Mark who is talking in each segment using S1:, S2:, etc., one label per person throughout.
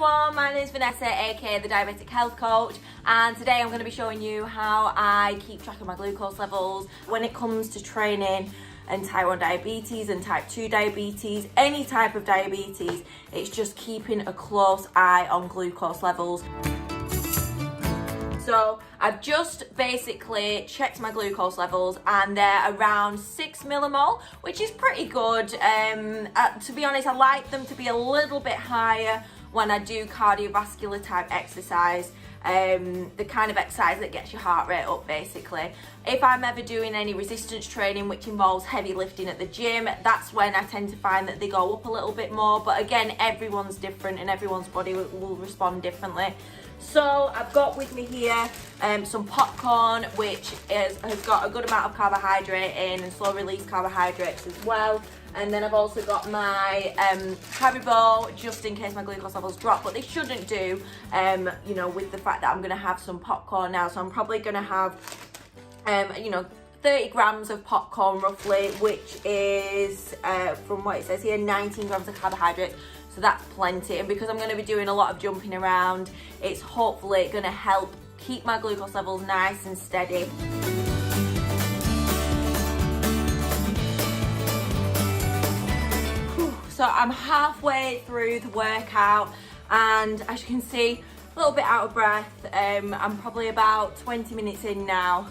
S1: everyone, my name is Vanessa, aka the Diabetic Health Coach, and today I'm going to be showing you how I keep track of my glucose levels when it comes to training and type 1 diabetes and type 2 diabetes, any type of diabetes. It's just keeping a close eye on glucose levels. So I've just basically checked my glucose levels and they're around 6 millimole, which is pretty good. To be honest, I like them to be a little bit higher when I do cardiovascular type exercise. The kind of exercise that gets your heart rate up basically. If I'm ever doing any resistance training which involves heavy lifting at the gym, that's when I tend to find that they go up a little bit more, but again, everyone's different and everyone's body will respond differently. So I've got with me here some popcorn, which has got a good amount of carbohydrate in and slow release carbohydrates as well. And then I've also got my Haribo, just in case my glucose levels drop, but they shouldn't do, you know, with the fact that I'm going to have some popcorn now. So I'm probably going to have, 30 grams of popcorn roughly, which is, from what it says here, 19 grams of carbohydrates. So that's plenty. And because I'm going to be doing a lot of jumping around, it's hopefully going to help keep my glucose levels nice and steady. So I'm halfway through the workout and as you can see, a little bit out of breath. I'm probably about 20 minutes in now.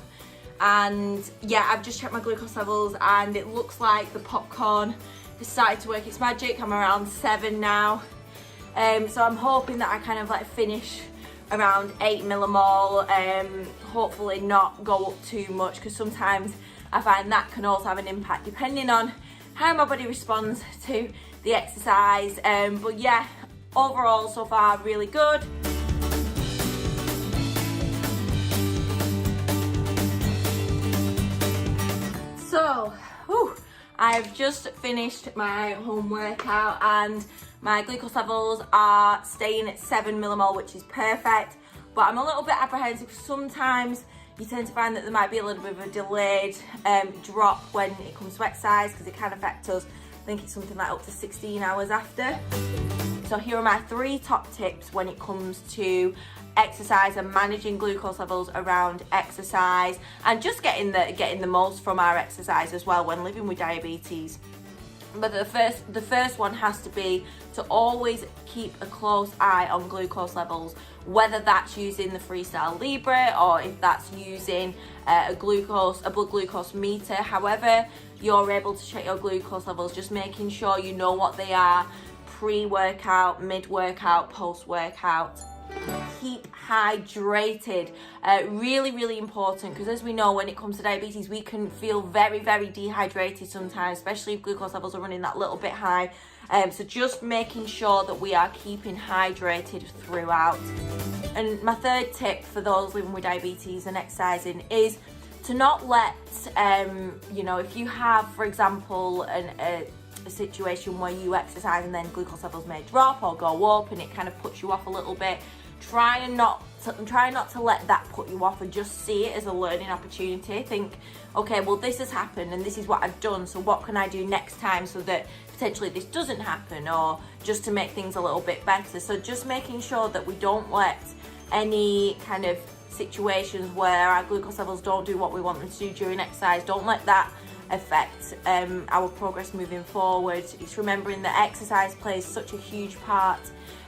S1: And yeah, I've just checked my glucose levels and it looks like the popcorn has started to work its magic. I'm around 7 now. So I'm hoping that I kind of like finish around 8 millimole. Hopefully not go up too much, because sometimes I find that can also have an impact depending on how my body responds to the exercise. But yeah, overall so far really good. So, I've just finished my home workout and my glucose levels are staying at 7 millimole, which is perfect. But I'm a little bit apprehensive. Sometimes you tend to find that there might be a little bit of a delayed drop when it comes to exercise, because it can affect us. I think it's something like up to 16 hours after. So here are my 3 top tips when it comes to exercise and managing glucose levels around exercise, and just getting the most from our exercise as well when living with diabetes. But the first one has to be to always keep a close eye on glucose levels, whether that's using the Freestyle Libre or if that's using a blood glucose meter. However you're able to check your glucose levels, just making sure you know what they are pre-workout, mid-workout, post-workout. Keep hydrated. Really important, because as we know, when it comes to diabetes, we can feel very dehydrated sometimes, especially if glucose levels are running that little bit high. So just making sure that we are keeping hydrated throughout. And my third tip for those living with diabetes and exercising is to not let, if you have, for example, a situation where you exercise and then glucose levels may drop or go up and it kind of puts you off a little bit, try not to let that put you off, and just see it as a learning opportunity. Think, okay, well, this has happened and this is what I've done, so what can I do next time so that potentially this doesn't happen, or just to make things a little bit better. So just making sure that we don't let any kind of situations where our glucose levels don't do what we want them to do during exercise, don't let that affect our progress moving forward. It's remembering that exercise plays such a huge part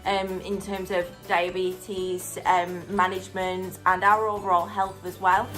S1: in terms of diabetes management and our overall health as well.